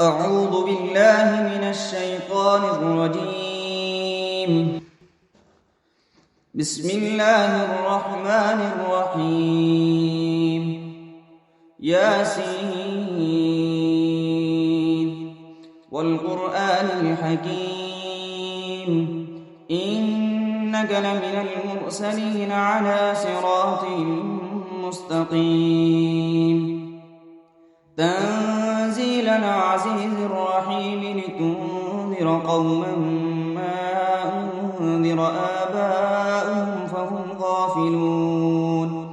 أعوذ بالله من الشيطان الرجيم. بسم الله الرحمن الرحيم. ياسين والقرآن الحكيم إنك لمن المرسلين على صراط مستقيم تنزيل العزيز الرحيم لتنذر قوما ما أنذر آباؤهم فهم غافلون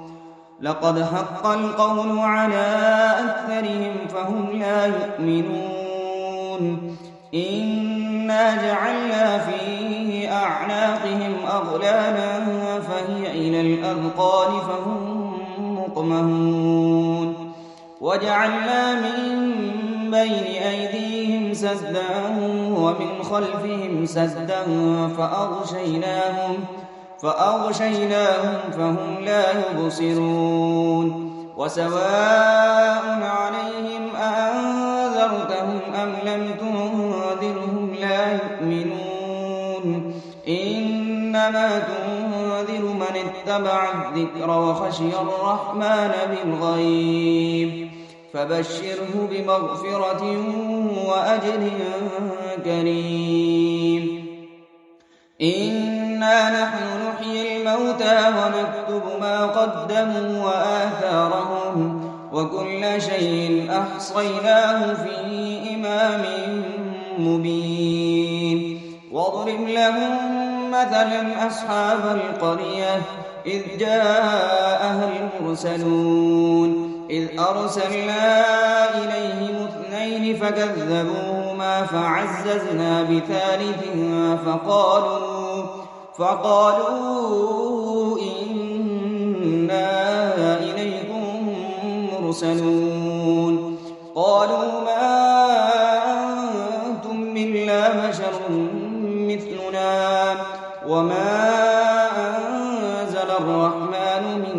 لقد حق القول على أكثرهم فهم لا يؤمنون إنا جعلنا في أعناقهم أغلالا فهي إلى الأذقان فهم مقمحون وجعلنا من بين أيديهم سدا ومن خلفهم سدا فأغشيناهم فهم لا يبصرون وسواء عليهم أأنذرتهم أم لم تنذرهم لا يؤمنون إنما تنذر من اتبع الذكر وخشي الرحمن بالغيب فبشره بمغفرة وأجر كريم إنا نحن نحيي الموتى ونكتب ما قدموا وآثارهم وكل شيء أحصيناه في إمام مبين واضرب لهم مثلا أصحاب القرية إذ جاءها المرسلون إذ أرسلنا إليهم اثنين فكذبوهما فعززنا بثالث فقالوا إنا إليكم مرسلون قالوا ما أنتم إلا بشر مثلنا وما أنزل الرحمن من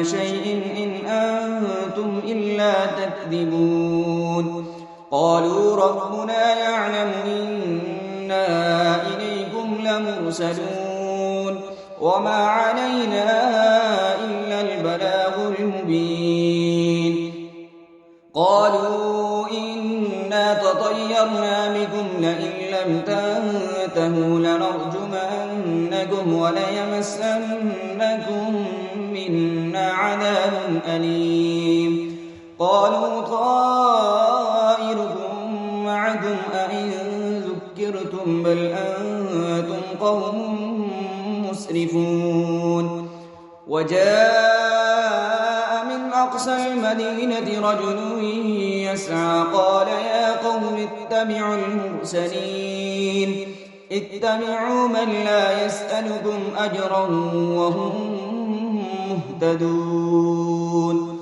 شيء إن أنتم إلا تكذبون قالوا ربنا يعلم إنا إليكم لمرسلون وما علينا إلا البلاغ المبين قالوا إنا تطيرنا بكم لئن لم تنتهوا لنرجمنكم وليمسنكم منا عذاب أليم قالوا طائركم معكم أئن ذكرتم بل أنتم قوم مسرفون وجاء من أقصى المدينة رجل يسعى قال يا قوم اتبعوا المرسلين اتبعوا من لا يسألكم أجرا وهم مهتدون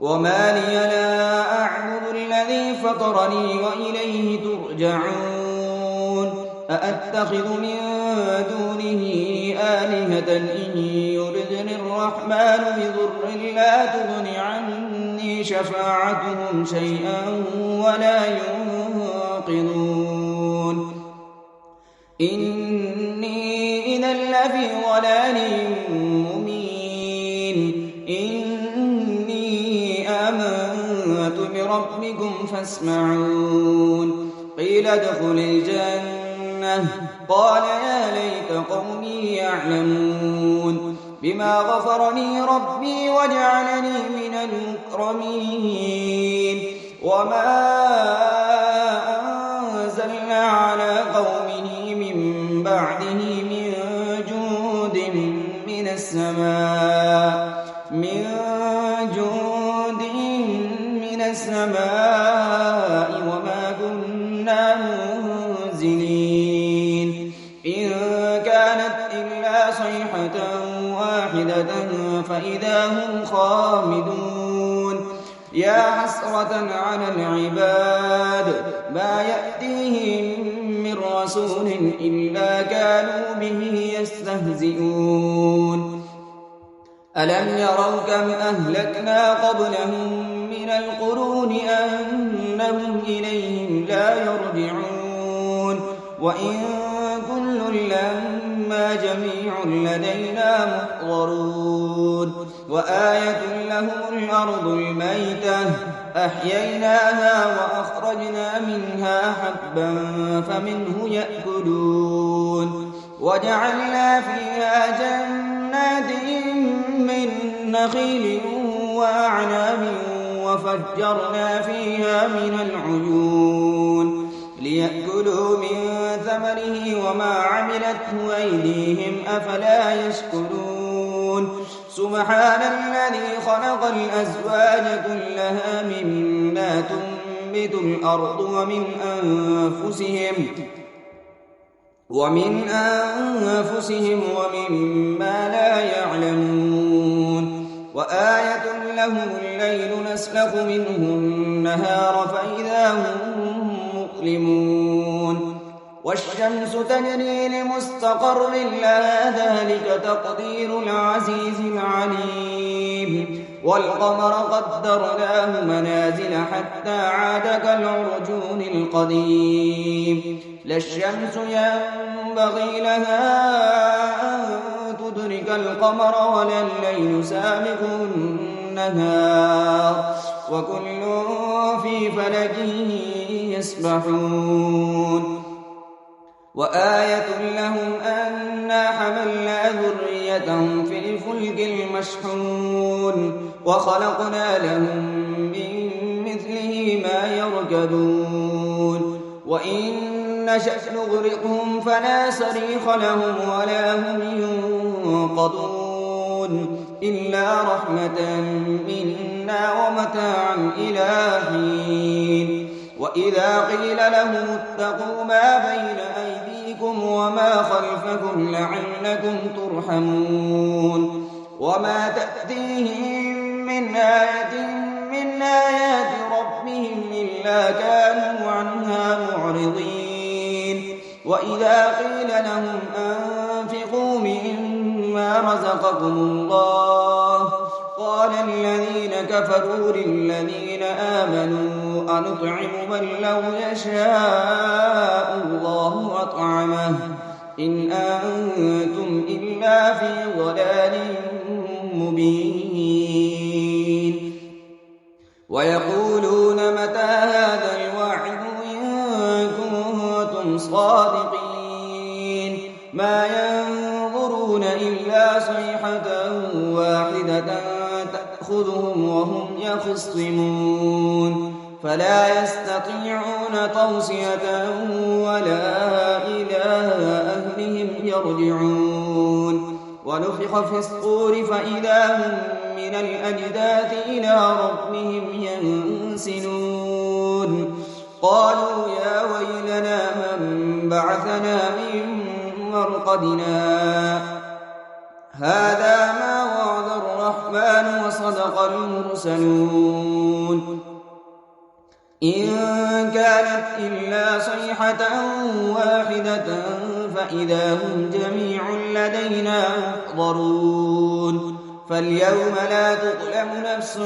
وما لي لا أعبد الذي فطرني وإليه ترجعون أأتخذ من دونه آلهة إن يردني الرحمن بضر لا تغن عني شفاعتهم شيئا ولا ينقذون إني إذا لفي ضلال مبين إني آمنت بربكم فاسمعون قيل ادخل الجنة قال يا ليت قومي يعلمون بما غفرني ربي وجعلني من المكرمين وما أنزلنا على قومه من بعده من جود من السماء وما كنا منزلين إن كانت إلا صيحة واحدة فإذا هم خامدون يا حسرة على العباد ما يأتيهم من رسول إلا كانوا به يستهزئون ألم يروا كم أهلكنا قبلهم من القرون أنهم إليهم لا يرجعون وإن كل لما جميع لدينا محضرون وآية لهم الأرض الميتة أحييناها وأخرجنا منها حبا فمنه يأكلون وجعلنا فيها جنات من نخيل وأعناب وفجرنا فيها من العيون ليأكلوا من ثمره وما عملته أيديهم أفلا يشكرون سبحان الذي خلق الأزواج كلها مما تنبت الأرض ومن أنفسهم ومما لا يعلمون وآية لهم الليل نسلخ منه النهار فإذا هم مظلمون والشمس تجري لمستقر لها ذلك تقدير العزيز العليم والقمر قدرناه منازل حتى عاد كالعرجون القديم لا الشمس ينبغي لها أن تدرك القمر ولا الليل سابق النهار وكل في فلك يسبحون وآية لهم أنا حملنا ذريتهم في الفلك المشحون وخلقنا لهم من مثله ما يركبون وإن نشأ نغرقهم فلا صريخ لهم ولا هم ينقذون إلا رحمة منا ومتاعا إلى حين وإذا قيل لهم اتقوا ما بين أيديكم وما خلفكم لعلكم ترحمون وما تأتيهم من آية من آيات ربهم إلا كانوا عنها معرضين وإذا قيل لهم أنفقوا مما رزقكم الله قال الذين كفروا للذين آمنوا أنطعم من لو يشاء الله أطعمه إن أنتم إلا في ضلال مبين ويقولون متى هذا الوعد إن كنتم صادقين ما ينظرون إلا صيحة واحدة تأخذهم وهم يخصمون فلا يستطيعون توصية ولا إلى أهلهم يرجعون ونفخ في الصور فإذا هم من الأجداث إلى ربهم ينسلون قالوا يا ويلنا من بعثنا من مرقدنا هذا ما وعد الرحمن وصدق المرسلون إن كانت إلا صيحة واحدة فإذا هم جميع لدينا محضرون فاليوم لا تظلم نفس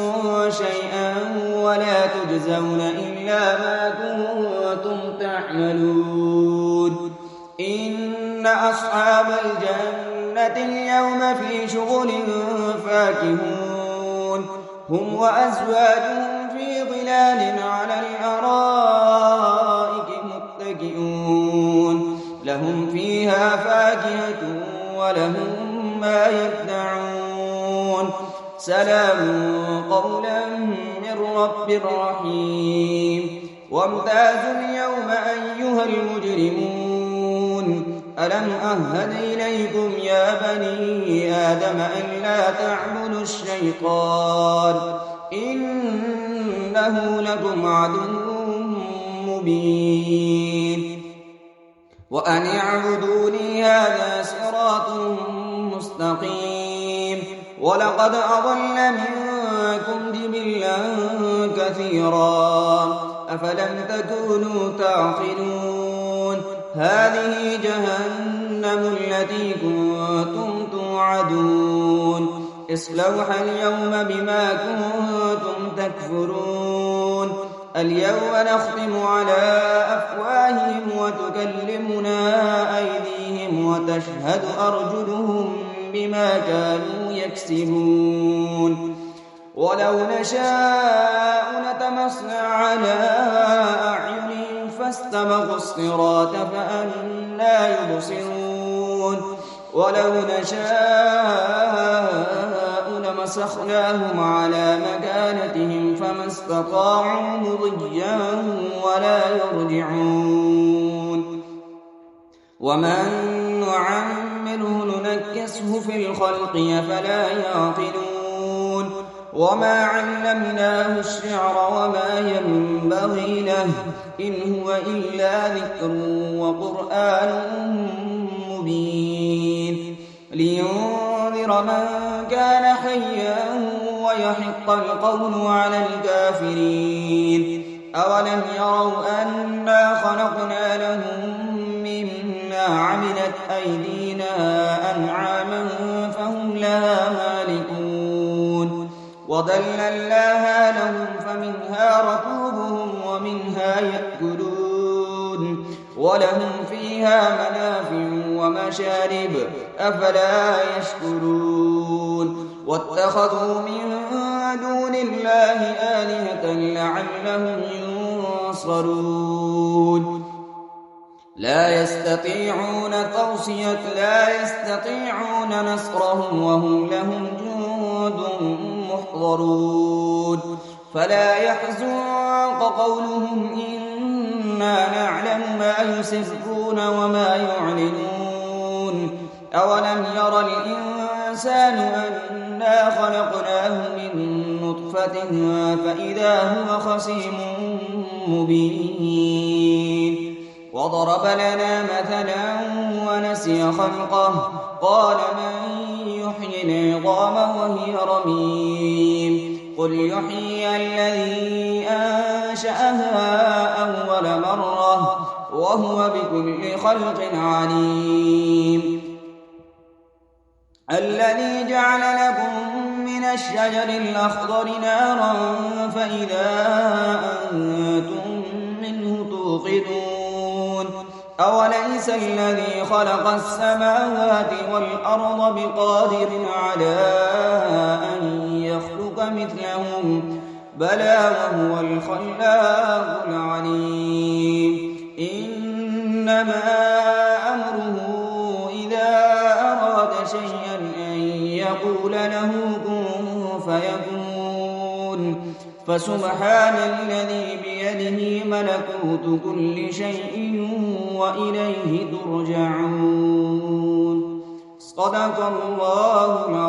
شيئا ولا تجزون إلا ما كنتم تعملون إن أصحاب الجنة اليوم في شغل فاكهون هم وأزواجهم في ظلال على الأرائك متكئون لهم فيها فاكهة ولهم ما يدعون سلام قولا من رب رحيم وامتازوا اليوم أيها المجرمون ألم أهد إليكم يا بني آدم ألا تعبدوا الشيطان إنه لكم عدو مبين وأن اعبدوني هذا صراط مستقيم ولقد أضل منكم جبلا كثيرا أفلم تكونوا تعقلون هذه جهنم التي كنتم توعدون اصلوها اليوم بما كنتم تكفرون اليوم نختم على وتشهد أرجلهم بما كانوا يكسبون ولو نشاء لطمسنا على أعينهم فاستبقوا الصراط فأنى يبصرون ولو نشاء لمسخناهم على مكانتهم فما استطاعوا مضيا ولا يرجعون ومن نعمره ننكسه في الخلق أفلا يعقلون وما علمناه الشعر وما ينبغي له إن هو إلا ذكر وقرآن مبين لينذر من كان حيا ويحق القول على الكافرين أولم يروا أنا خلقنا لهم مما عملت أيدينا أنعاما فهم لها مالكون وذللناها لهم فمنها ركوبهم ومنها يأكلون ولهم فيها منافع ومشارب أفلا يشكرون واتخذوا من دون الله آلهة لعلهم ينصرون لا يستطيعون نصرهم وهم لهم جند محضرون فلا يحزنك قولهم إنا نعلم ما يسرون وما يعلنون أولم ير الإنسان أنا خلقناه من نطفة فإذا هو خصيم مبين وضرب لنا مثلا ونسي خلقه قال من يحيي العظام وهي رميم قل يحيي الذي أنشأها أول مرة وهو بكل خلق عليم الذي جعل لكم من الشجر الأخضر نارا فإذا أنتم منه توقدون أوليس الذي خلق السماوات والأرض بقادر على أن يخلق مثلهم بلى وهو الخلاق العليم إنما أمره إذا أراد شيئا أن يقول له كن فيكون فسبحان الذي بيده ملكوت كل شيء وإليه ترجعون صدق الله العظيم.